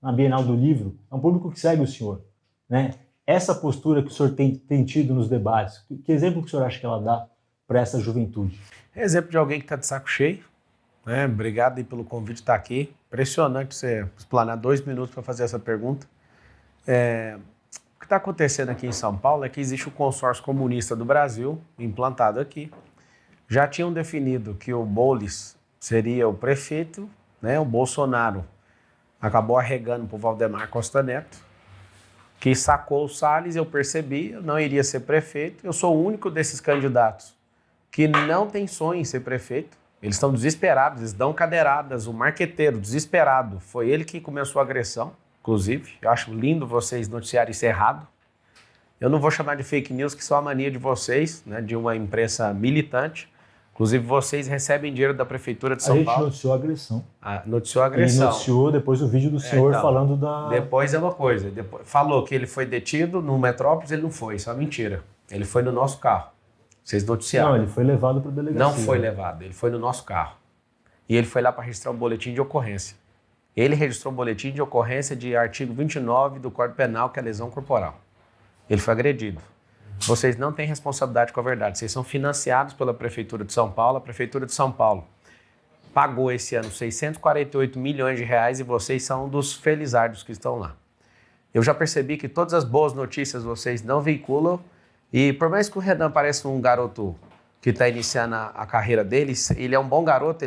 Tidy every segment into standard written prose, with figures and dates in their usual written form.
na Bienal do Livro, é um público que segue o senhor, né? Essa postura que o senhor tem tido nos debates, que exemplo que o senhor acha que ela dá para essa juventude? É exemplo de alguém que está de saco cheio, né? Obrigado aí pelo convite de estar aqui. Impressionante você explanar 2 minutos para fazer essa pergunta. O que está acontecendo aqui em São Paulo é que existe o consórcio comunista do Brasil, implantado aqui. Já tinham definido que o Boulos seria o prefeito, né? O Bolsonaro acabou arregando para o Valdemar Costa Neto, que sacou o Salles. Eu percebi, eu não iria ser prefeito. Eu sou o único desses candidatos que não tem sonho em ser prefeito. Eles estão desesperados, eles dão cadeiradas. O marqueteiro, desesperado, foi ele que começou a agressão, inclusive. Eu acho lindo vocês noticiarem isso errado. Eu não vou chamar de fake news, que isso é uma mania de vocês, né, de uma imprensa militante. Inclusive, vocês recebem dinheiro da Prefeitura de São Paulo. A gente noticiou a agressão. Noticiou a agressão. E noticiou depois o vídeo do senhor então, falando da... Depois é uma coisa. Falou que ele foi detido no Metrópolis, ele não foi. Isso é uma mentira. Ele foi no nosso carro. Vocês noticiaram. Não, ele foi levado para a delegacia. Não foi levado, ele foi no nosso carro. E ele foi lá para registrar um boletim de ocorrência. Ele registrou um boletim de ocorrência de artigo 29 do Código Penal, que é lesão corporal. Ele foi agredido. Vocês não têm responsabilidade com a verdade. Vocês são financiados pela Prefeitura de São Paulo. A Prefeitura de São Paulo pagou esse ano 648 milhões de reais e vocês são um dos felizardos que estão lá. Eu já percebi que todas as boas notícias vocês não veiculam. E por mais que o Renan pareça um garoto que está iniciando a carreira dele, ele é um bom garoto.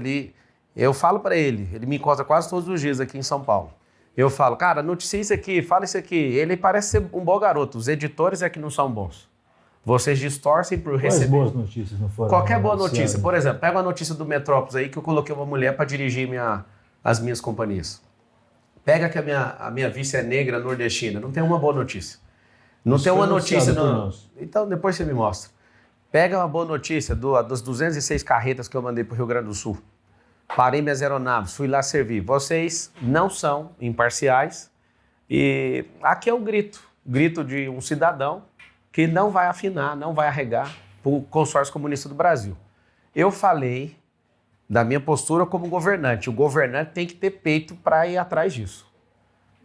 Eu falo para ele me encontra quase todos os dias aqui em São Paulo. Eu falo, cara, noticia isso aqui, fala isso aqui. Ele parece ser um bom garoto. Os editores é que não são bons. Vocês distorcem por receber... Quais boas notícias não foram? Qualquer boa notícia. Por exemplo, pega uma notícia do Metrópolis aí que eu coloquei uma mulher para dirigir as minhas companhias. Pega que a minha vice é negra nordestina. Não tem uma boa notícia. Não tem uma notícia... Então, depois você me mostra. Pega uma boa notícia das 206 carretas que eu mandei para o Rio Grande do Sul. Parei minhas aeronaves, fui lá servir. Vocês não são imparciais. E aqui é o grito de um cidadão que não vai afinar, não vai arregar para o consórcio comunista do Brasil. Eu falei da minha postura como governante. O governante tem que ter peito para ir atrás disso.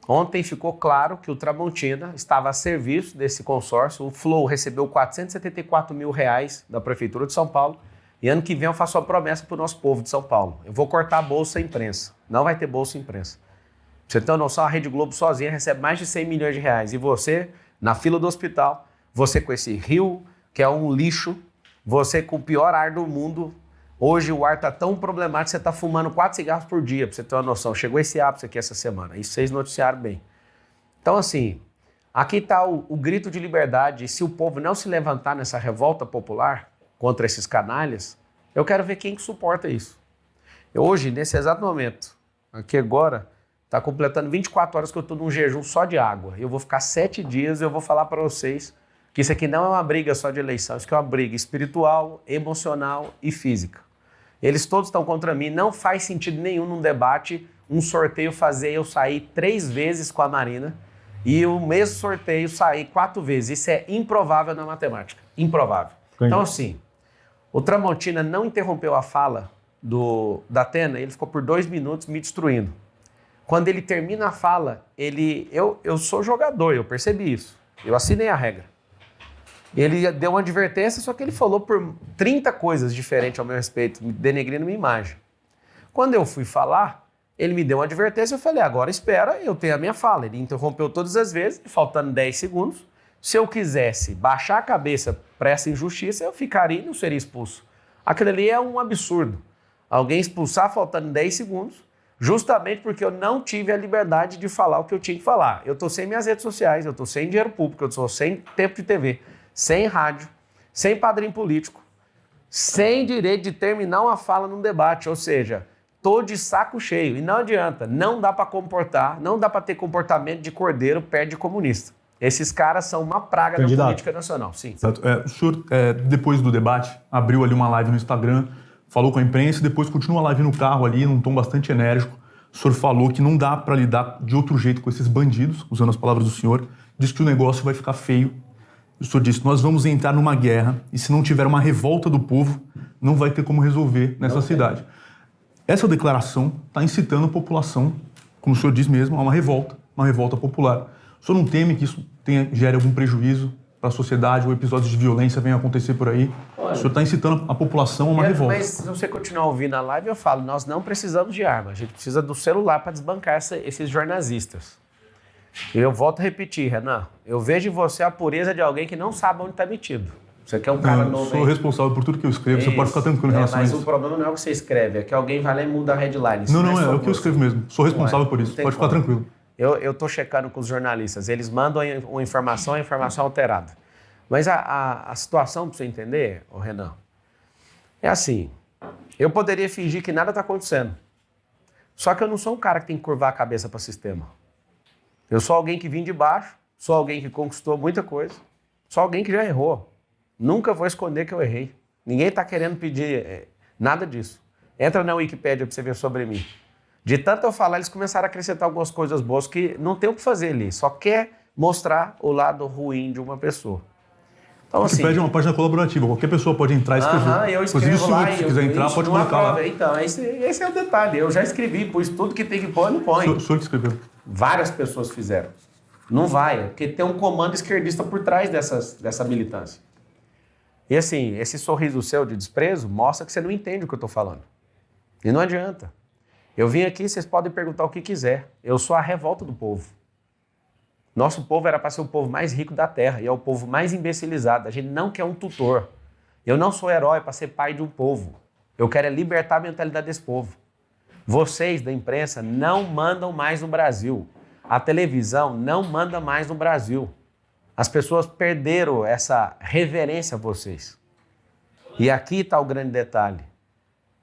Ontem ficou claro que o Tramontina estava a serviço desse consórcio. O Flow recebeu 474 mil reais da Prefeitura de São Paulo. E ano que vem eu faço uma promessa para o nosso povo de São Paulo. Eu vou cortar a bolsa imprensa. Não vai ter bolsa imprensa. Pra você ter uma noção, a Rede Globo sozinha recebe mais de 100 milhões de reais. E você, na fila do hospital, você com esse rio, que é um lixo, você com o pior ar do mundo. Hoje o ar está tão problemático que você está fumando 4 cigarros por dia, para você ter uma noção. Chegou esse ápice aqui essa semana. Isso vocês noticiaram bem. Então, assim, aqui está o grito de liberdade. E se o povo não se levantar nessa revolta popular contra esses canalhas, eu quero ver quem que suporta isso. Hoje, nesse exato momento, aqui agora, está completando 24 horas que eu estou num jejum só de água. Eu vou ficar 7 dias e eu vou falar para vocês que isso aqui não é uma briga só de eleição, isso aqui é uma briga espiritual, emocional e física. Eles todos estão contra mim, não faz sentido nenhum num debate, um sorteio fazer eu sair 3 vezes com a Marina e o mesmo sorteio sair 4 vezes. Isso é improvável na matemática, improvável. Então assim, o Tramontina não interrompeu a fala da Atena, ele ficou por 2 minutos me destruindo. Quando ele termina a fala, eu sou jogador, eu percebi isso, eu assinei a regra. Ele deu uma advertência, só que ele falou por 30 coisas diferentes ao meu respeito, denegrindo minha imagem. Quando eu fui falar, ele me deu uma advertência, eu falei, agora espera, eu tenho a minha fala. Ele interrompeu todas as vezes, faltando 10 segundos. Se eu quisesse baixar a cabeça para essa injustiça, eu ficaria e não seria expulso. Aquilo ali é um absurdo. Alguém expulsar faltando 10 segundos, justamente porque eu não tive a liberdade de falar o que eu tinha que falar. Eu estou sem minhas redes sociais, eu estou sem dinheiro público, eu estou sem tempo de TV. Sem rádio, sem padrinho político, sem direito de terminar uma fala num debate, ou seja, tô de saco cheio. E não adianta, não dá para comportar, não dá para ter comportamento de cordeiro perto de comunista. Esses caras são uma praga da política nacional. Sim. O senhor, depois do debate, abriu ali uma live no Instagram, falou com a imprensa, depois continua a live no carro ali, num tom bastante enérgico. O senhor falou que não dá para lidar de outro jeito com esses bandidos, usando as palavras do senhor, disse que o negócio vai ficar feio. O senhor disse, nós vamos entrar numa guerra e se não tiver uma revolta do povo, não vai ter como resolver nessa cidade. Essa declaração está incitando a população, como o senhor diz mesmo, a uma revolta. uma revolta popular. O senhor não teme que isso gere algum prejuízo para a sociedade ou episódios de violência venham acontecer por aí? Olha, o senhor está incitando a população a uma revolta. Mas se você continuar ouvindo a live, eu falo, nós não precisamos de arma, a gente precisa do celular para desbancar esses jornalistas. E eu volto a repetir, Renan, eu vejo em você a pureza de alguém que não sabe onde está metido. Você quer um cara novo. Eu sou responsável por tudo que eu escrevo, você pode ficar tranquilo em relação a isso. Mas o problema não é o que você escreve, é que alguém vai lá e muda a headline. Não, é o que eu escrevo mesmo. Sou responsável por isso, pode ficar tranquilo. Eu estou checando com os jornalistas, eles mandam uma informação, a informação alterada. Mas a situação, para você entender, Renan, é assim, eu poderia fingir que nada está acontecendo. Só que eu não sou um cara que tem que curvar a cabeça para o sistema. Eu sou alguém que vim de baixo, sou alguém que conquistou muita coisa, sou alguém que já errou. Nunca vou esconder que eu errei. Ninguém está querendo pedir nada disso. Entra na Wikipédia para você ver sobre mim. De tanto eu falar, eles começaram a acrescentar algumas coisas boas que não tem o que fazer ali. Só quer mostrar o lado ruim de uma pessoa. Então, a Wikipédia é uma página colaborativa. Qualquer pessoa pode entrar e escrever. Eu escrevo lá. Se quiser entrar, pode colocar lá. Então, esse é o detalhe. Eu já escrevi, pus tudo que tem que pôr, não põe. O senhor que escreveu? Várias pessoas fizeram. Não vai, porque tem um comando esquerdista por trás dessa militância. E assim, esse sorriso seu de desprezo mostra que você não entende o que eu estou falando. E não adianta. Eu vim aqui, vocês podem perguntar o que quiser. Eu sou a revolta do povo. Nosso povo era para ser o povo mais rico da terra e é o povo mais imbecilizado. A gente não quer um tutor. Eu não sou herói para ser pai de um povo. Eu quero é libertar a mentalidade desse povo. Vocês da imprensa não mandam mais no Brasil. A televisão não manda mais no Brasil. As pessoas perderam essa reverência a vocês. E aqui está o grande detalhe.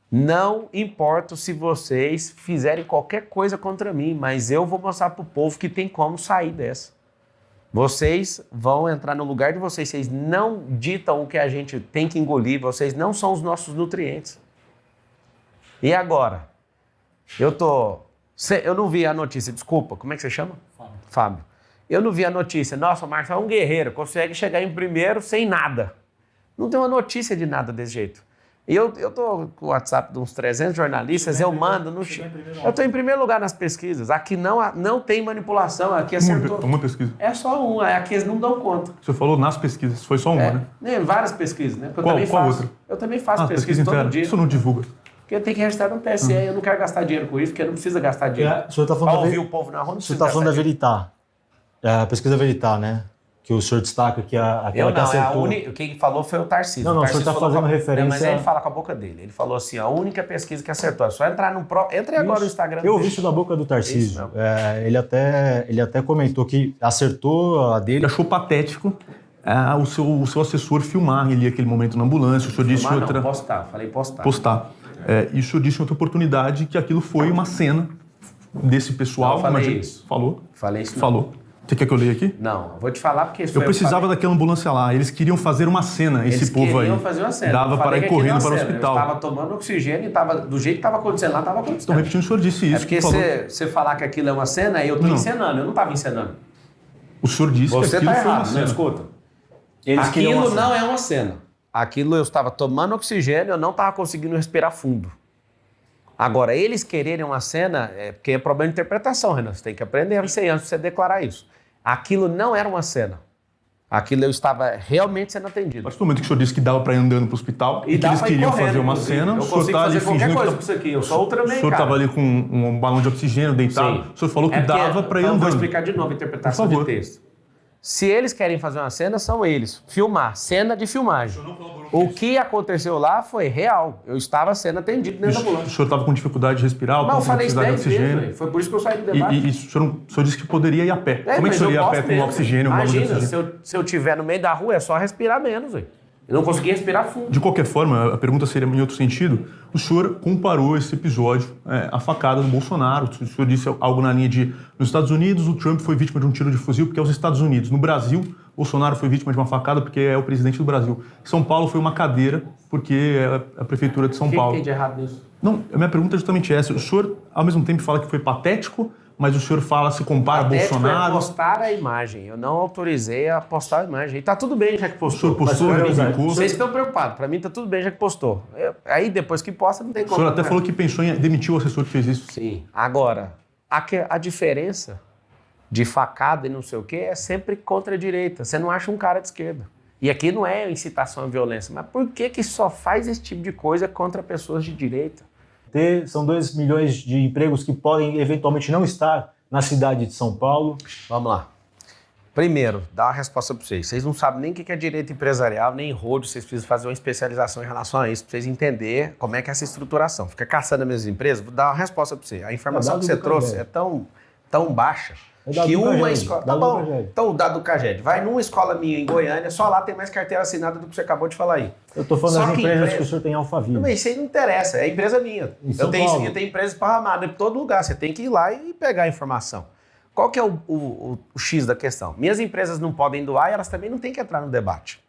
Não importa se vocês fizerem qualquer coisa contra mim, mas eu vou mostrar para o povo que tem como sair dessa. Vocês vão entrar no lugar de vocês. Vocês não ditam o que a gente tem que engolir. Vocês não são os nossos nutrientes. E agora? Eu não vi a notícia. Desculpa, como é que você chama? Fábio. Eu não vi a notícia. Nossa, o Marcelo é um guerreiro, consegue chegar em primeiro sem nada. Não tem uma notícia de nada desse jeito. E eu tô com o WhatsApp de uns 300 jornalistas, eu mando no... Eu estou em primeiro lugar nas pesquisas. Aqui não tem manipulação, aqui acertou. Uma pesquisa. É só uma, aqui eles não dão conta. Você falou nas pesquisas, foi só uma, né? Várias pesquisas, né? Qual outra? Eu também faço pesquisa todo dia. Isso não divulga. Porque eu tenho que registrar no TSE, eu não quero gastar dinheiro com isso, porque não precisa gastar dinheiro. O senhor está falando ouvir o povo na rua, não o senhor está falando da Veritar. A pesquisa Veritar, né? Que o senhor destaca que aquela que acertou. Quem falou foi o Tarcísio. Não, o senhor está fazendo referência... Mas ele fala com a boca dele. Ele falou assim, a única pesquisa que acertou. É só entrar no... Entre agora no Instagram. Eu ouvi isso da boca do Tarcísio. Ele até comentou que acertou a dele. Ele achou patético o seu assessor filmar ele aquele momento na ambulância. O senhor disse em outra... postar. Falei postar. Postar. E o senhor disse em outra oportunidade que aquilo foi uma cena desse pessoal. Não, falei isso. Falou? Falei isso. Falou. Você quer que eu leia aqui? Não, vou te falar porque... Eu precisava daquela ambulância lá. Eles queriam fazer uma cena, esse povo aí. Eles queriam fazer uma cena. Dava para ir correndo para o hospital. Eu estava tomando oxigênio e do jeito que estava acontecendo lá, estava acontecendo. Então, repetindo, o senhor disse isso. É porque você falar que aquilo é uma cena, eu estou encenando. Eu não estava encenando. O senhor disse que aquilo foi uma cena. Não escuta. Aquilo não é uma cena. Aquilo eu estava tomando oxigênio, eu não estava conseguindo respirar fundo. Agora, eles quererem uma cena, porque é problema de interpretação, Renan. Você tem que aprender isso aí antes de você declarar isso. Aquilo não era uma cena. Aquilo eu estava realmente sendo atendido. A partir do momento que o senhor disse que dava para ir andando para o hospital e que eles queriam fazer uma cena, eu consigo fazer qualquer coisa com isso aqui. Eu sou Ultraman, cara. O senhor estava ali com um balão de oxigênio deitado. Sim. O senhor falou que dava para ir andando. Vou explicar de novo a interpretação de texto. Se eles querem fazer uma cena, são eles. Filmar, cena de filmagem. O que aconteceu lá foi real. Eu estava sendo atendido dentro da ambulância. O senhor estava com dificuldade de respirar? Não, eu falei isso 10 vezes. Foi por isso que eu saí do debate. E o senhor disse que poderia ir a pé. Como é que o senhor ia a pé com oxigênio? Imagina, se eu estiver no meio da rua, é só respirar menos. Eu não consegui respirar fundo. De qualquer forma, a pergunta seria em outro sentido. O senhor comparou esse episódio à facada do Bolsonaro. O senhor disse algo na linha de: nos Estados Unidos, o Trump foi vítima de um tiro de fuzil porque é os Estados Unidos. No Brasil, Bolsonaro foi vítima de uma facada porque é o presidente do Brasil. São Paulo foi uma cadeira porque é a prefeitura de São Paulo. O que tem de errado nisso? Não, a minha pergunta é justamente essa. O senhor, ao mesmo tempo, fala que foi patético, mas o senhor se compara a Bolsonaro... É postar a imagem. Eu não autorizei a postar a imagem. E tá tudo bem já que postou. O senhor postou, publicou. Vocês estão preocupados. Para mim tá tudo bem já que postou. Aí depois que posta não tem como. O senhor até falou que pensou em demitir o assessor que fez isso. Sim. Agora, a diferença de facada e não sei o quê, é sempre contra a direita. Você não acha um cara de esquerda. E aqui não é incitação à violência, mas por que só faz esse tipo de coisa contra pessoas de direita? São 2 milhões de empregos que podem eventualmente não estar na cidade de São Paulo. Vamos lá. Primeiro, dá uma resposta para vocês. Vocês não sabem nem o que é direito empresarial, nem rodo. Vocês precisam fazer uma especialização em relação a isso, para vocês entenderem como é que é essa estruturação. Fica caçando as minhas empresas, vou dar uma resposta para você. A informação que você trouxe é tão baixa que uma escola... Tá bom, então o dado do Caged. Vai numa escola minha em Goiânia, só lá tem mais carteira assinada do que você acabou de falar aí. Eu estou falando das empresas que o senhor tem Alphaville. Mas isso aí não interessa, é empresa minha. Eu tenho empresa esparramada em todo lugar, você tem que ir lá e pegar a informação. Qual que é o X da questão? Minhas empresas não podem doar e elas também não têm que entrar no debate.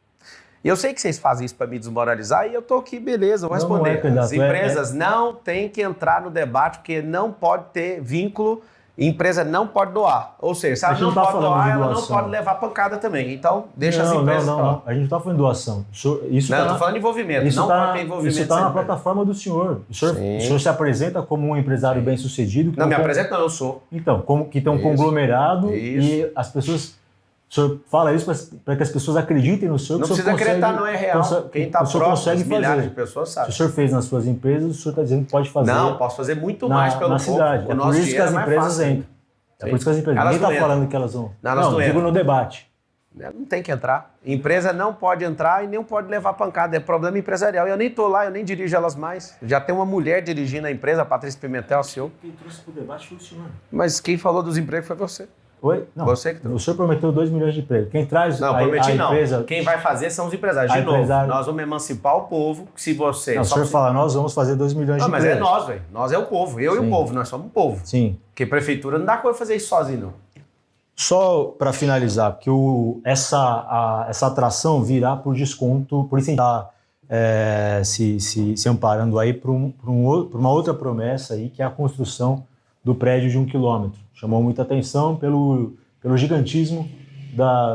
E eu sei que vocês fazem isso para me desmoralizar e eu estou aqui, beleza, vou responder. As empresas não têm que entrar no debate porque não pode ter vínculo, empresa não pode doar. Ou seja, se ela não pode doar, ela não pode levar pancada também. Então, deixa as empresas falar. Não. A gente não está falando de doação. Estou falando de envolvimento. Não pode ter envolvimento. Isso está na plataforma do senhor. O senhor se apresenta como um empresário bem-sucedido. Não, me apresenta não, eu sou. Então, que tem um conglomerado e as pessoas... O senhor fala isso para que as pessoas acreditem no senhor. Não precisa acreditar, não é real. Quem está próximo, milhares de pessoas sabe. Se o senhor fez nas suas empresas, o senhor está dizendo que pode fazer. Não, posso fazer muito mais pelo povo. Cidade. É por isso que as empresas entram. É por isso que as empresas... Ninguém está falando que elas vão... Não, digo no debate. Não tem que entrar. Empresa não pode entrar e nem pode levar pancada. É problema empresarial. Eu nem estou lá, eu nem dirijo elas mais. Já tem uma mulher dirigindo a empresa, a Patrícia Pimentel, CEO. Quem trouxe para o debate foi o senhor. Mas quem falou dos empregos foi você. Oi? Não. Você que trouxe. O senhor prometeu 2 milhões de empregos. Quem traz não, a empresa... Não, quem vai fazer são os empresários. De novo, nós vamos emancipar o povo. Se você... Não, o senhor fala, nós vamos fazer 2 milhões de empregos. Mas é nós, velho. Nós é o povo. Eu e o povo. Nós somos o povo. Sim. Porque prefeitura não dá coisa fazer isso sozinho, não. Só para finalizar, porque essa atração virá por desconto, por isso a gente está se amparando aí por uma outra promessa aí, que é a construção do prédio de 1 quilômetro. Chamou muita atenção pelo gigantismo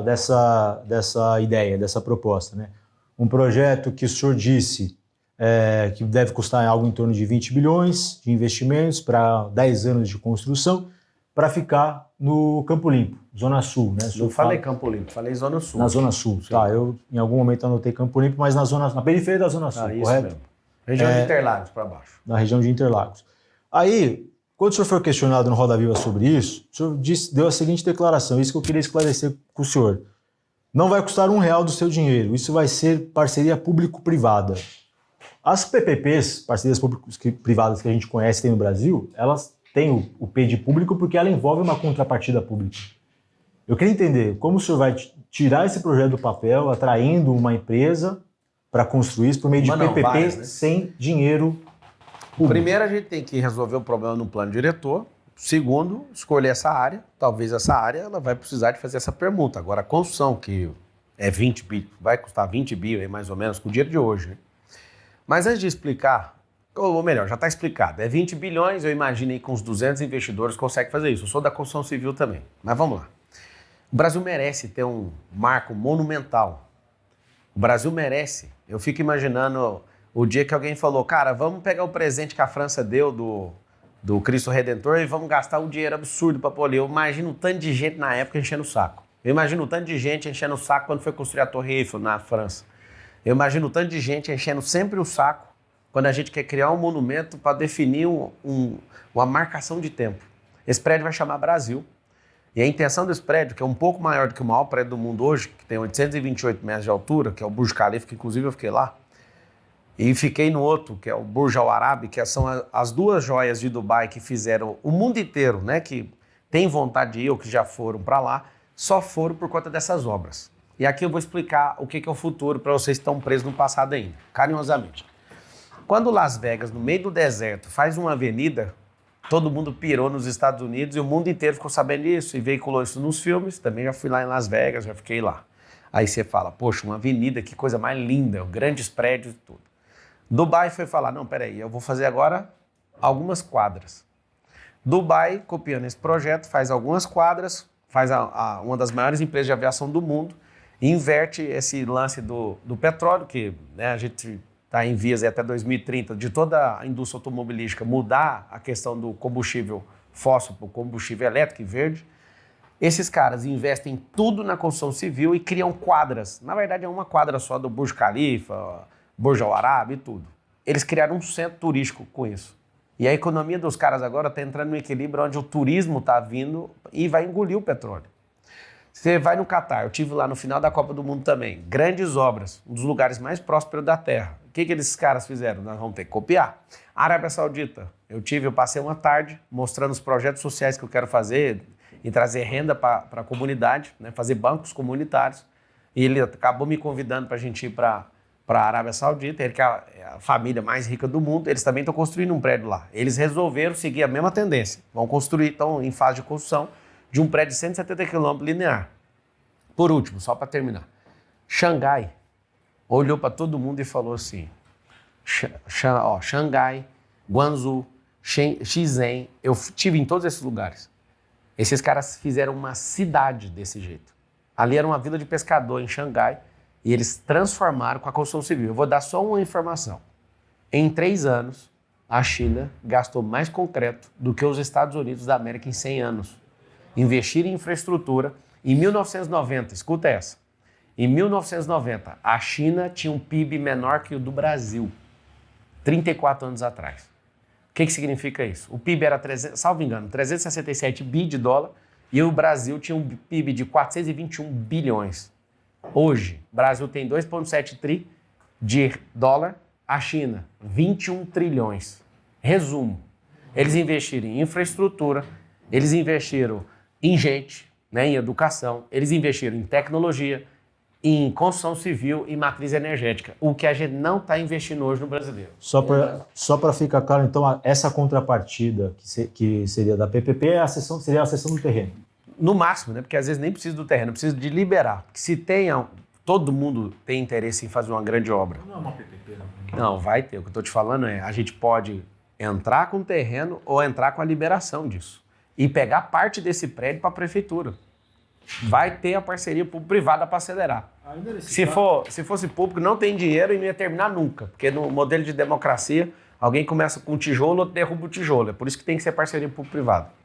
dessa ideia, dessa proposta, né? Um projeto que o senhor disse que deve custar algo em torno de 20 bilhões de investimentos para 10 anos de construção, para ficar no Campo Limpo, Zona Sul, né? Não falei Campo Limpo, falei Zona Sul. Na Zona Sul, sim. Tá. Eu em algum momento anotei Campo Limpo, mas na periferia da Zona Sul, isso correto? Mesmo. Região de Interlagos para baixo. Na região de Interlagos. Aí, quando o senhor foi questionado no Roda Viva sobre isso, o senhor deu a seguinte declaração, isso que eu queria esclarecer com o senhor. Não vai custar R$1 do seu dinheiro, isso vai ser parceria público-privada. As PPPs, parcerias público-privadas que a gente conhece tem no Brasil, elas têm o P de público porque ela envolve uma contrapartida pública. Eu queria entender como o senhor vai tirar esse projeto do papel, atraindo uma empresa para construir isso por meio de PPP várias, né? Sem dinheiro público. Primeiro, a gente tem que resolver o problema no plano diretor. Segundo, escolher essa área. Talvez essa área ela vai precisar de fazer essa permuta. Agora, a construção, que é 20 bi, vai custar 20 bi, mais ou menos, com o dinheiro de hoje, né? Mas antes de explicar, ou melhor, já está explicado. É 20 bilhões, eu imaginei que com uns 200 investidores consegue fazer isso. Eu sou da construção civil também. Mas vamos lá. O Brasil merece ter um marco monumental. O Brasil merece. Eu fico imaginando o dia que alguém falou, cara, vamos pegar o presente que a França deu do Cristo Redentor e vamos gastar um dinheiro absurdo para polir. Eu imagino um tanto de gente na época enchendo o saco. Eu imagino um tanto de gente enchendo o saco quando foi construir a Torre Eiffel na França. Eu imagino um tanto de gente enchendo sempre o saco quando a gente quer criar um monumento para definir uma marcação de tempo. Esse prédio vai chamar Brasil. E a intenção desse prédio, que é um pouco maior do que o maior prédio do mundo hoje, que tem 828 metros de altura, que é o Burj Khalifa, que inclusive eu fiquei lá, e fiquei no outro, que é o Burj Al Arab, que são as duas joias de Dubai que fizeram o mundo inteiro, né, que tem vontade de ir ou que já foram para lá, só foram por conta dessas obras. E aqui eu vou explicar o que é o futuro para vocês que estão presos no passado ainda, carinhosamente. Quando Las Vegas, no meio do deserto, faz uma avenida, todo mundo pirou nos Estados Unidos e o mundo inteiro ficou sabendo disso e veiculou isso nos filmes. Também já fui lá em Las Vegas, já fiquei lá. Aí você fala, poxa, uma avenida, que coisa mais linda, grandes prédios e tudo. Dubai foi falar, não, peraí, eu vou fazer agora algumas quadras. Dubai, copiando esse projeto, faz algumas quadras, faz uma das maiores empresas de aviação do mundo, inverte esse lance do petróleo, que né, a gente está em vias até 2030 de toda a indústria automobilística mudar a questão do combustível fóssil para o combustível elétrico e verde. Esses caras investem tudo na construção civil e criam quadras. Na verdade, é uma quadra só do Burj Khalifa, Burj Al Arab e tudo. Eles criaram um centro turístico com isso. E a economia dos caras agora está entrando no equilíbrio onde o turismo está vindo e vai engolir o petróleo. Você vai no Catar, eu estive lá no final da Copa do Mundo também. Grandes obras, um dos lugares mais prósperos da Terra. O que esses caras fizeram? Nós vamos ter que copiar. Arábia Saudita, eu passei uma tarde mostrando os projetos sociais que eu quero fazer e trazer renda para a comunidade, né, fazer bancos comunitários. E ele acabou me convidando para a gente ir para a Arábia Saudita, ele que é a família mais rica do mundo, eles também estão construindo um prédio lá. Eles resolveram seguir a mesma tendência. Vão construir, estão em fase de construção, de um prédio de 170 km linear. Por último, só para terminar, Xangai olhou para todo mundo e falou assim, Xangai, Guangzhou, Shenzhen, eu estive em todos esses lugares. Esses caras fizeram uma cidade desse jeito. Ali era uma vila de pescador em Xangai e eles transformaram com a construção civil. Eu vou dar só uma informação. Em 3 anos, a China gastou mais concreto do que os Estados Unidos da América em 100 anos. Investir em infraestrutura. Em 1990, escuta essa, em 1990, a China tinha um PIB menor que o do Brasil, 34 anos atrás. O que significa isso? O PIB era, salvo engano, 367 bi de dólar e o Brasil tinha um PIB de 421 bilhões. Hoje, o Brasil tem 2,7 tri de dólar, a China, 21 trilhões. Resumo, eles investiram em infraestrutura, eles investiram em gente, né, em educação, eles investiram em tecnologia, em construção civil e matriz energética, o que a gente não está investindo hoje no brasileiro. Só para ficar claro, então, essa contrapartida que seria da PPP seria a cessão do terreno. No máximo, né, porque às vezes nem precisa do terreno, precisa de liberar. Porque se todo mundo tem interesse em fazer uma grande obra. Não é uma PPP, não. Não, vai ter. O que eu estou te falando é, a gente pode entrar com o terreno ou entrar com a liberação disso. E pegar parte desse prédio para a prefeitura. Vai ter a parceria público-privada para acelerar. Se fosse público, não tem dinheiro e não ia terminar nunca. Porque no modelo de democracia, alguém começa com tijolo, outro derruba o tijolo. É por isso que tem que ser parceria público-privada.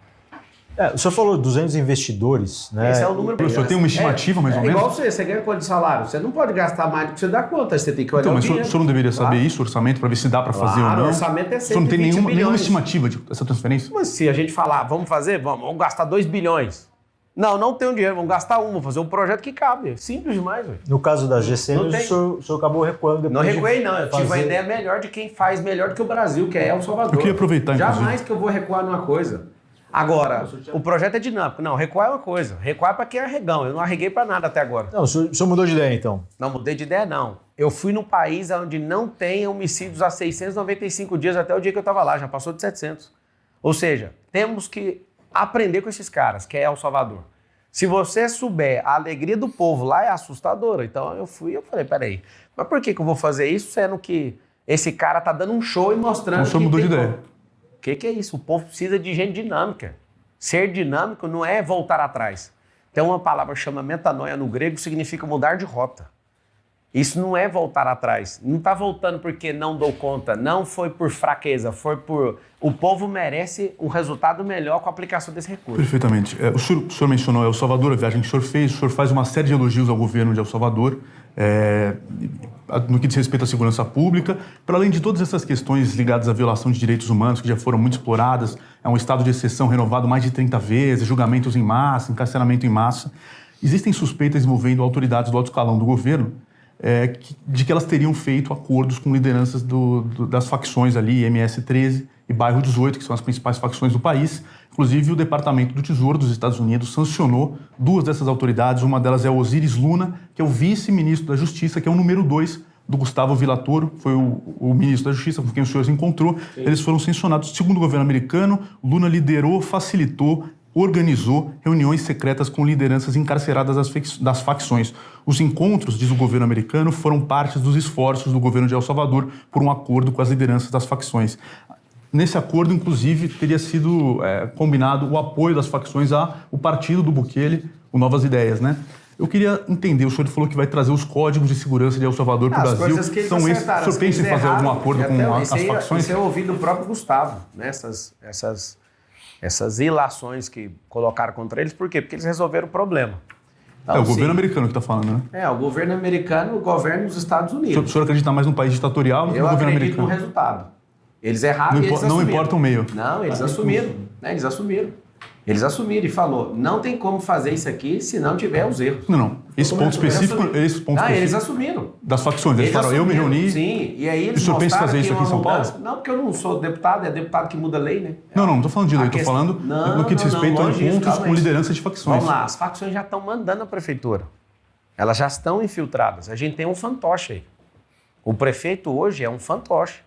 O senhor falou 200 investidores, né? Esse é o número. O senhor tem uma estimativa, mais ou menos? Igual você ganha quanto de salário? Você não pode gastar mais do que você dá conta, você tem que olhar então, mas o dinheiro. O senhor não deveria saber isso, o orçamento, para ver se dá para fazer ou não? O orçamento é 120 O senhor não tem nenhuma bilhões. estimativa dessa transferência? Mas se a gente falar, vamos fazer, vamos gastar 2 bilhões. Não tenho dinheiro, vamos gastar vamos fazer um projeto que cabe. Simples demais, velho. No caso da GCM, o senhor acabou recuando depois. Não recuei, não. Eu tive uma ideia melhor de quem faz melhor do que o Brasil, que é El Salvador. Eu queria aproveitar, Jamais inclusive. que eu vou recuar numa coisa. Agora, o projeto é dinâmico. Não, recuar é uma coisa. Recuar é para quem é arregão. Eu não arreguei para nada até agora. Não, o senhor mudou de ideia, então? Não mudei de ideia, não. Eu fui num país onde não tem homicídios há 695 dias até o dia que eu estava lá. Já passou de 700. Ou seja, temos que aprender com esses caras, que é El Salvador. Se você souber, a alegria do povo lá é assustadora. Então eu fui e falei, peraí, mas por que eu vou fazer isso sendo que esse cara tá dando um show e mostrando O senhor mudou de ideia. O que é isso? O povo precisa de gente dinâmica. Ser dinâmico não é voltar atrás. Tem uma palavra que chama metanoia no grego, significa mudar de rota. Isso não é voltar atrás. Não está voltando porque não dou conta. Não foi por fraqueza, foi por... O povo merece um resultado melhor com a aplicação desse recurso. Perfeitamente. O senhor mencionou El Salvador, a viagem que o senhor fez. O senhor faz uma série de elogios ao governo de El Salvador, no que diz respeito à segurança pública. Para além de todas essas questões ligadas à violação de direitos humanos, que já foram muito exploradas, é um estado de exceção renovado mais de 30 vezes, julgamentos em massa, encarceramento em massa. Existem suspeitas envolvendo autoridades do alto escalão do governo de que elas teriam feito acordos com lideranças das facções ali, MS-13 e Bairro 18, que são as principais facções do país. Inclusive, o Departamento do Tesouro dos Estados Unidos sancionou 2 dessas autoridades. Uma delas é Osiris Luna, que é o vice-ministro da Justiça, que é o número 2 do Gustavo Villatoro, foi o ministro da Justiça com quem o senhor se encontrou. Sim. Eles foram sancionados. Segundo o governo americano, Luna liderou, facilitou, organizou reuniões secretas com lideranças encarceradas das facções. Os encontros, diz o governo americano, foram parte dos esforços do governo de El Salvador por um acordo com as lideranças das facções. Nesse acordo, inclusive, teria sido combinado o apoio das facções ao partido do Bukele, o Novas Ideias, né? Eu queria entender, o senhor falou que vai trazer os códigos de segurança de El Salvador para o Brasil. Coisas que São esses. O senhor pensa em fazer algum acordo com as facções? Isso eu ouvi do próprio Gustavo, né? essas ilações que colocaram contra eles. Por quê? Porque eles resolveram o problema. Então, É o governo americano que está falando, né? É, o governo americano, o governo dos Estados Unidos. O senhor acredita mais num país ditatorial do que no governo acredito no americano? resultado. Eles erraram e eles assumiram. Não importa o meio. Não, eles assumiram. Né? Eles assumiram. Eles assumiram e falou, não tem como fazer isso aqui se não tiver os erros. Não. Esse ponto específico... Eles assumiram. Das facções. Eles falaram, eu me reuni... Sim, e aí eles o senhor pensa em fazer isso aqui em São Paulo? Não, porque eu não sou deputado, é deputado que muda a lei, né? Não estou falando de lei, estou falando no que diz respeito a encontros com liderança de facções. Vamos lá, as facções já estão mandando a prefeitura. Elas já estão infiltradas. A gente tem um fantoche aí. O prefeito hoje é um fantoche.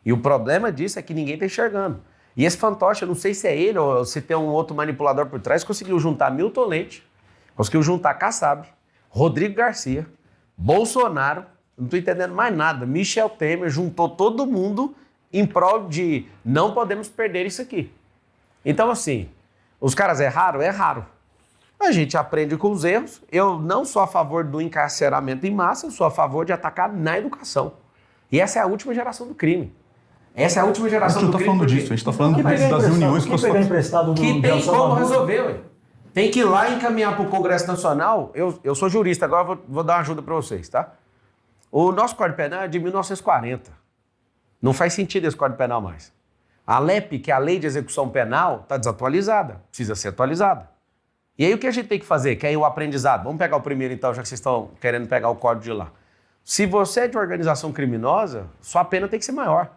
E o problema disso é que ninguém está enxergando. E esse fantoche, eu não sei se é ele ou se tem um outro manipulador por trás, conseguiu juntar Milton Leite, conseguiu juntar Kassab, Rodrigo Garcia, Bolsonaro, não estou entendendo mais nada, Michel Temer, juntou todo mundo em prol de não podemos perder isso aqui. Então, assim, os caras erraram? Erraram. A gente aprende com os erros. Eu não sou a favor do encarceramento em massa, eu sou a favor de atacar na educação. E essa é a última geração do crime. Essa é a última geração do crime. A gente não está falando disso, a gente está falando das reuniões com as facções. Que tem como resolver, ué. Tem que ir lá e encaminhar para o Congresso Nacional. Eu sou jurista, agora vou dar uma ajuda para vocês, tá? O nosso Código Penal é de 1940. Não faz sentido esse Código Penal mais. A LEP, que é a Lei de Execução Penal, está desatualizada, precisa ser atualizada. E aí o que a gente tem que fazer? Que é o aprendizado. Vamos pegar o primeiro então, já que vocês estão querendo pegar o código de lá. Se você é de organização criminosa, sua pena tem que ser maior.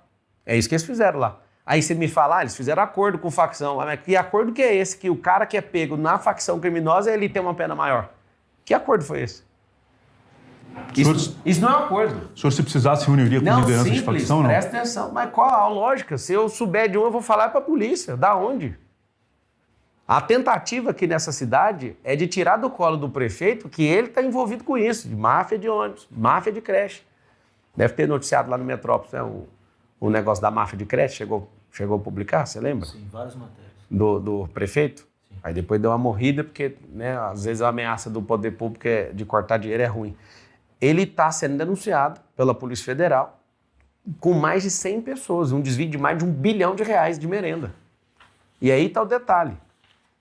É isso que eles fizeram lá. Aí você me fala, eles fizeram acordo com facção. Mas que acordo que é esse? Que o cara que é pego na facção criminosa, ele tem uma pena maior. Que acordo foi esse? Isso não é um acordo. O senhor, se precisasse, se reuniria com liderança de facção, não? Presta atenção. Mas qual a lógica? Se eu souber de um, eu vou falar para a polícia. Da onde? A tentativa aqui nessa cidade é de tirar do colo do prefeito que ele está envolvido com isso, de máfia de ônibus, máfia de creche. Deve ter noticiado lá no Metrópolis, né, o negócio da máfia de creche, chegou a publicar, você lembra? Sim, várias matérias. Do prefeito? Sim. Aí depois deu uma morrida, porque né, às vezes a ameaça do poder público de cortar dinheiro é ruim. Ele está sendo denunciado pela Polícia Federal com mais de 100 pessoas, um desvio de mais de R$1 bilhão de merenda. E aí está o detalhe.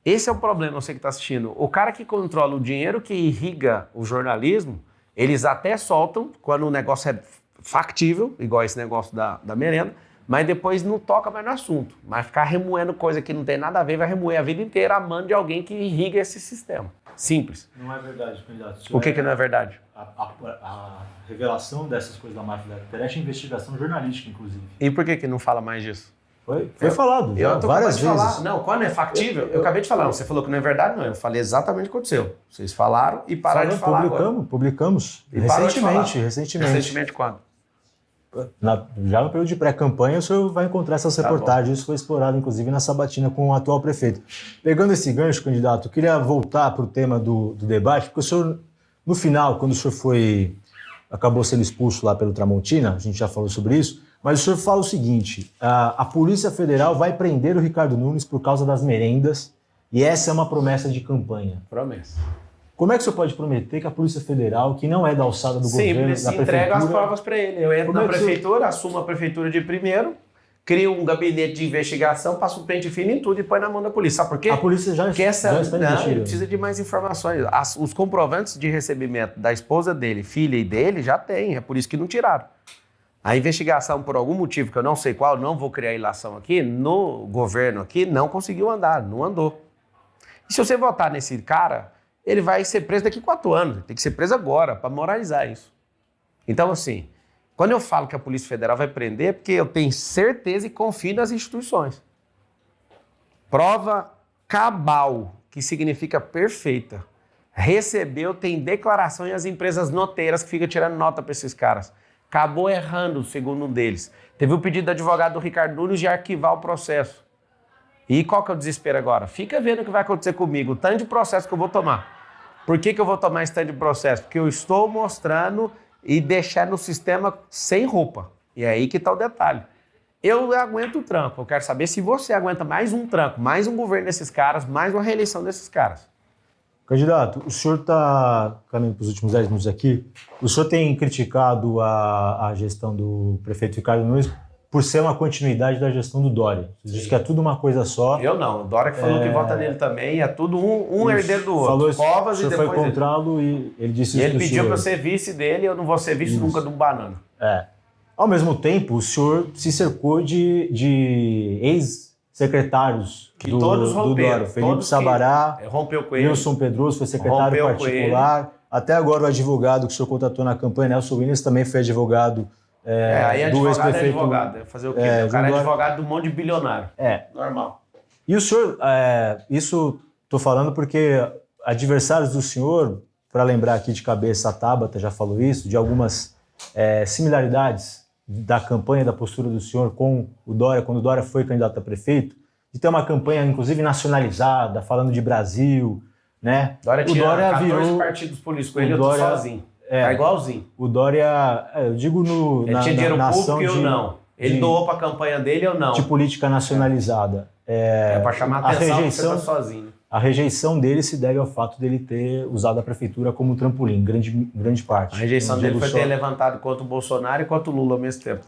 Esse é o problema, você que está assistindo. O cara que controla o dinheiro que irriga o jornalismo, eles até soltam quando o negócio é factível, igual esse negócio da merenda, mas depois não toca mais no assunto. Mas ficar remoendo coisa que não tem nada a ver, vai remoer a vida inteira a mão de alguém que irriga esse sistema. Simples. Não é verdade, candidato. O que não é verdade? A revelação dessas coisas da máfia da creche é investigação jornalística, inclusive. E por que não fala mais disso? Foi falado várias vezes. Falar. Não, quando é factível, eu acabei de falar. Não, você falou que não é verdade, não. Eu falei exatamente o que aconteceu. Vocês falaram e pararam de falar Publicamos. E Recentemente. Recentemente quando? Já no período de pré-campanha, o senhor vai encontrar essas reportagens. Isso foi explorado, inclusive, na sabatina com o atual prefeito. Pegando esse gancho, candidato, eu queria voltar para o tema do debate, porque o senhor, no final, quando o senhor acabou sendo expulso lá pelo Tramontina, a gente já falou sobre isso, mas o senhor fala o seguinte, a Polícia Federal vai prender o Ricardo Nunes por causa das merendas, e essa é uma promessa de campanha. Promessa. Como é que o senhor pode prometer que a Polícia Federal, que não é da alçada do governo, da prefeitura... entrega as provas para ele. Eu entro na prefeitura, assumo a prefeitura de primeiro, crio um gabinete de investigação, passo um pente fino em tudo e põe na mão da polícia. Sabe por quê? A polícia já está investindo. Ele precisa de mais informações. Os comprovantes de recebimento da esposa dele, filha e dele, já tem. É por isso que não tiraram. A investigação, por algum motivo que eu não sei qual, não vou criar ilação aqui, no governo aqui, não conseguiu andar, não andou. E se você votar nesse cara, ele vai ser preso daqui a 4 anos. Tem que ser preso agora, para moralizar isso. Então, assim, quando eu falo que a Polícia Federal vai prender, é porque eu tenho certeza e confio nas instituições. Prova cabal, que significa perfeita. Recebeu, tem declaração e as empresas noteiras que ficam tirando nota para esses caras. Acabou errando, segundo um deles. Teve o pedido do advogado do Ricardo Nunes de arquivar o processo. E qual que é o desespero agora? Fica vendo o que vai acontecer comigo, o tanto de processo que eu vou tomar. Por que eu vou tomar esse tanto de processo? Porque eu estou mostrando e deixando o sistema sem roupa. E é aí que está o detalhe. Eu aguento o tranco. Eu quero saber se você aguenta mais um tranco, mais um governo desses caras, mais uma reeleição desses caras. Candidato, o senhor está caminhando para os últimos 10 minutos aqui. O senhor tem criticado a gestão do prefeito Ricardo Nunes por ser uma continuidade da gestão do Dória. Você disse que é tudo uma coisa só. Eu não, o Dória que falou que vota nele também, é tudo um herdeiro do outro. Falou isso, Covas o e senhor depois foi encontrá-lo e ele disse E isso ele pro pediu senhor. para eu ser vice dele, eu não vou ser vice nunca de um banana. Ao mesmo tempo, o senhor se cercou de ex-secretários Que do todos romperam. Dória. Felipe Todos Sabará, rompeu com ele. Wilson Pedroso foi secretário Rompeu com particular. Até agora o advogado que o senhor contratou na campanha, Nelson Williams, também foi advogado Aí do advogado é ex-prefeito. advogado. Fazer o quê? É, O cara é João advogado de um monte de bilionário. É. Normal. E o senhor, isso estou falando porque adversários do senhor, para lembrar aqui de cabeça, a Tabata já falou isso, de algumas similaridades da campanha, da postura do senhor com o Dória, quando o Dória foi candidato a prefeito, de ter uma campanha, inclusive, nacionalizada, falando de Brasil, né? Dória o tinha Dória 14 virou partidos políticos, ele eu Dória- tô sozinho. Tá igualzinho. O Dória, eu digo Ele tinha dinheiro na público ação e eu não. Ele doou para a campanha dele ou não. de política nacionalizada. É para chamar a atenção que rejeição- você tá sozinho. A rejeição dele se deve ao fato dele ter usado a prefeitura como trampolim, grande parte. A rejeição Não dele digo foi só- ter levantado contra o Bolsonaro e contra o Lula ao mesmo tempo.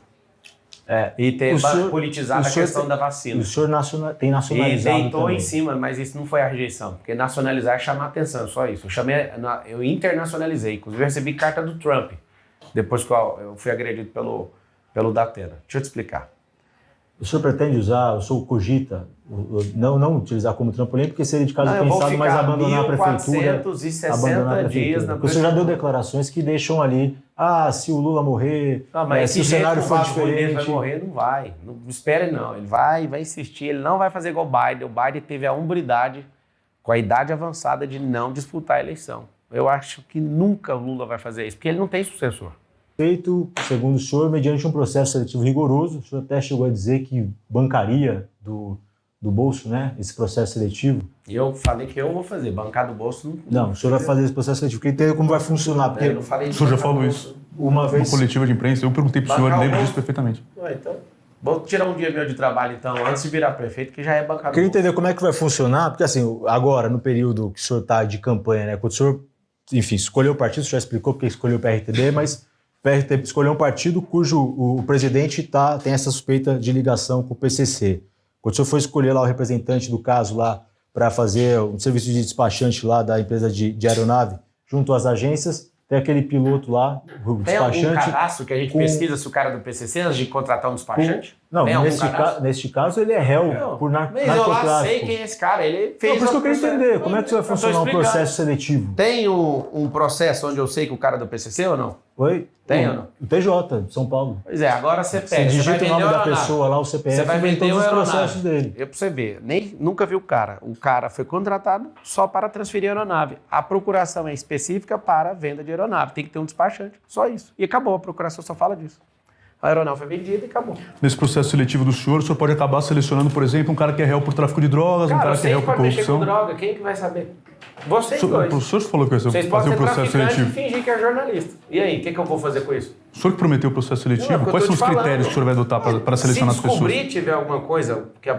É, E ter o senhor- politizado o a senhor questão tem- da vacina. O senhor tem E nacionalizado deitou também. em cima, mas isso não foi a rejeição. Porque nacionalizar é chamar atenção, só isso. Eu internacionalizei. Inclusive, eu recebi carta do Trump, depois que eu fui agredido pelo Datena. Deixa eu te explicar. O senhor pretende usar, o senhor cogita, não utilizar como trampolim, porque seria de caso Não, eu vou pensado, mas ficar abandonar a prefeitura. 1.460 dias na Porque o senhor já deu prefeitura. declarações que deixam ali, se o Lula morrer, Não, mas se o cenário for Vai diferente. morrer, não vai. Não espere, não. Ele vai insistir. Ele não vai fazer igual o Biden. O Biden teve a hombridade, com a idade avançada, de não disputar a eleição. Eu acho que nunca o Lula vai fazer isso, porque ele não tem sucessor. Feito, segundo o senhor, mediante um processo seletivo rigoroso. O senhor até chegou a dizer que bancaria do bolso, né, esse processo seletivo. E eu falei que eu vou fazer. Bancar do bolso Não, o senhor vai fazer esse processo seletivo. Queria entender como vai funcionar, porque Eu não falei O senhor já bancar falou do isso uma numa vez... coletiva de imprensa. Eu perguntei pro senhor, ele Bancar o lembra bolso. disso perfeitamente. Então, vou tirar um dia meu de trabalho, então, antes de virar prefeito, que já é bancado. Queria entender como é que vai funcionar, porque assim, agora, no período que o senhor está de campanha, né, quando o senhor, enfim, escolheu o partido, o senhor já explicou porque escolheu o PRTB, mas o PRTB escolheu um partido cujo o presidente tem essa suspeita de ligação com o PCC. Quando o senhor foi escolher lá o representante do caso lá para fazer um serviço de despachante lá da empresa de aeronave, junto às agências, tem aquele piloto lá, o Tem algum despachante... cadastro que a gente com- pesquisa se o cara é do PCC antes de contratar um despachante? Não, Tem algum neste cadastro? neste caso ele é réu Não, por mas eu lá narcotráfico. sei quem é esse cara, ele fez... Não, por isso que eu queria processo. entender, como é que vai Eu tô funcionar um explicando. processo seletivo? Tem um processo onde eu sei que o cara é do PCC ou não? Oi? Tem ou não? O TJ, de São Paulo. Pois é, agora você Você pega, você vai digita o vender nome o da aeronave. pessoa lá, o CPF, Você vai vem vender todos o os aeronave. processos dele. Eu pra você ver, nunca vi o cara. O cara foi contratado só para transferir a aeronave. A procuração é específica para a venda de aeronave. Tem que ter um despachante. Só isso. E acabou. A procuração só fala disso. A aeronave foi vendida e acabou. Nesse processo seletivo do senhor pode acabar selecionando, por exemplo, um cara que é réu por tráfico de drogas, um Cara, cara que é vocês réu por podem mexer com corrupção. droga. Quem que vai saber? Vocês O dois. senhor falou que ia Vocês fazer podem o ser processo traficantes e seletivo. fingir que é jornalista. E aí, o que eu vou fazer com isso? O senhor que prometeu o processo seletivo, Não, é o que eu quais tô são os te falando. critérios que o senhor vai adotar para selecionar as Se pessoas? descobrir tiver alguma coisa que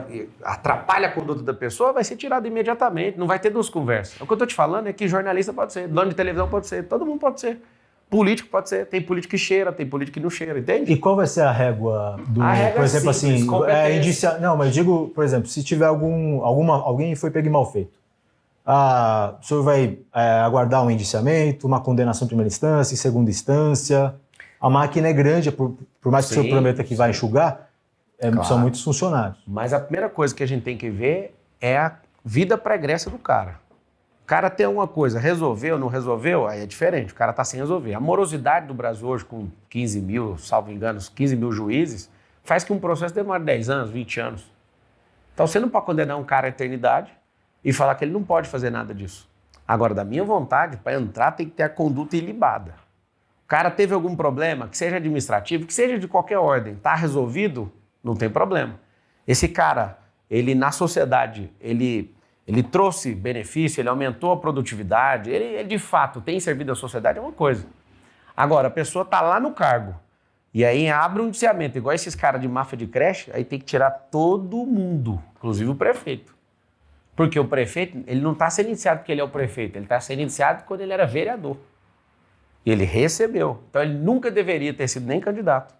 atrapalha a conduta da pessoa, vai ser tirado imediatamente. Não vai ter duas conversas. O que eu estou te falando é que jornalista pode ser, dono de televisão pode ser, todo mundo pode ser. Político pode ser. Tem político que cheira, tem político que não cheira, entende? E qual vai ser a régua do... A régua por é exemplo, simples, assim... competência. Não, mas eu digo, por exemplo, se tiver alguém foi pego e mal feito. O senhor vai aguardar um indiciamento, uma condenação em primeira instância, em segunda instância. A máquina é grande, por mais que o senhor Sim, prometa que vai enxugar, Claro. são muitos funcionários. Mas a primeira coisa que a gente tem que ver é a vida pregressa do cara. O cara tem alguma coisa, resolveu, não resolveu, aí é diferente, o cara está sem resolver. A morosidade do Brasil hoje, com 15 mil, salvo engano, 15 mil juízes, faz que um processo demore 10 anos, 20 anos. Então você não pode condenar um cara à eternidade e falar que ele não pode fazer nada disso. Agora, da minha vontade, para entrar tem que ter a conduta ilibada. O cara teve algum problema, que seja administrativo, que seja de qualquer ordem, está resolvido, não tem problema. Esse cara, ele na sociedade, ele trouxe benefício, ele aumentou a produtividade, ele de fato tem servido à sociedade, é uma coisa. Agora, a pessoa está lá no cargo, e aí abre um indiciamento, igual esses caras de máfia de creche, aí tem que tirar todo mundo, inclusive o prefeito. Porque o prefeito, ele não está sendo indiciado porque ele é o prefeito, ele está sendo indiciado quando ele era vereador. E ele recebeu. Então ele nunca deveria ter sido nem candidato.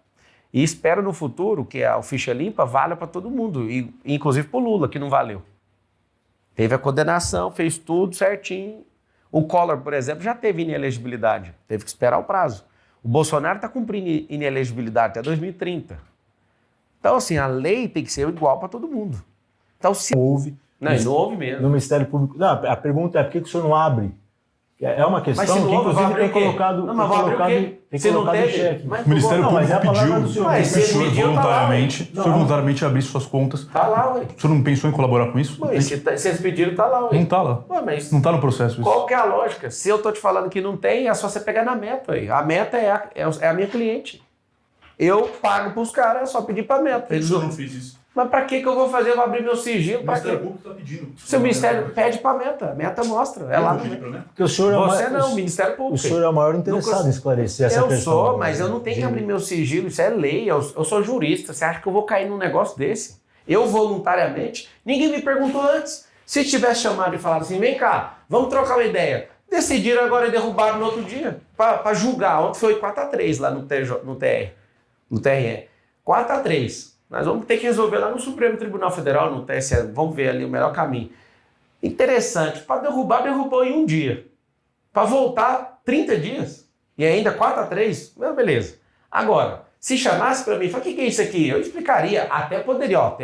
E espero no futuro que a ficha limpa valha para todo mundo, e inclusive para o Lula, que não valeu. Teve a condenação, fez tudo certinho. O Collor, por exemplo, já teve inelegibilidade, teve que esperar o prazo. O Bolsonaro está cumprindo inelegibilidade até 2030. Então, assim, a lei tem que ser igual para todo mundo. Então, se Houve. Não, não houve mesmo. No Ministério Público. Não, a pergunta é por que o senhor não abre? É uma questão Mas se não que, houve, inclusive, vai abrir tem o quê? colocado. Não, mas vai abrir o quê? Tem Se não colocado em teve, xeque. mas O Ministério Não, mas Público é a palavra pediu do senhor. Mas que se o ele senhor pediu, tá lá, voluntariamente, ué. o senhor voluntariamente abrisse suas contas. Tá lá, ué. O senhor não pensou em colaborar com isso? Mas se eles pediram, tá lá, ué. Não tá lá. Ué, mas Não tá no processo isso. qual que é a lógica? Se eu tô te falando que não tem, é só você pegar na meta aí. A meta é a minha cliente. Eu pago pros caras, é só pedir pra meta. Eles não... fez isso? Mas pra que eu vou fazer? Eu vou abrir meu sigilo? Pra quê? Público tá pedindo. Se o Ministério pede pra meta, a meta mostra. É lá no meio. Porque o senhor Você é não, o Ministério o Público. senhor é o maior interessado em esclarecer essa Eu questão. sou, mas eu não tenho que abrir meu sigilo, isso é lei, eu sou jurista. Você acha que eu vou cair num negócio desse? Eu voluntariamente, ninguém me perguntou antes. Se tivesse chamado e falado assim, vem cá, vamos trocar uma ideia. Decidiram agora e derrubaram no outro dia, para julgar. Ontem foi 4-3 lá no TRE. 4-3. Nós vamos ter que resolver lá no Supremo Tribunal Federal, no TSE, vamos ver ali o melhor caminho. Interessante, para derrubar, derrubou em um dia. Para voltar, 30 dias. E ainda 4-3, beleza. Agora, se chamasse para mim, fala, o que é isso aqui? Eu explicaria, até poderia, ó,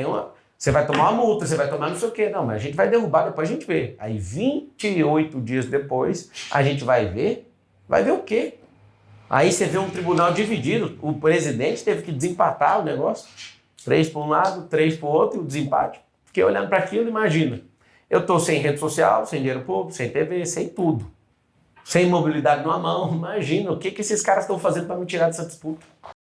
você vai tomar uma multa, você vai tomar não sei o quê. Não, mas a gente vai derrubar, depois a gente vê. Aí 28 dias depois, a gente vai ver o quê? Aí você vê um tribunal dividido, o presidente teve que desempatar o negócio. 3 para um lado, 3 para o outro, e o desempate. Fiquei olhando para aquilo, imagina. Eu estou sem rede social, sem dinheiro público, sem TV, sem tudo. Sem mobilidade numa mão. Imagina o que esses caras estão fazendo para me tirar dessa disputa.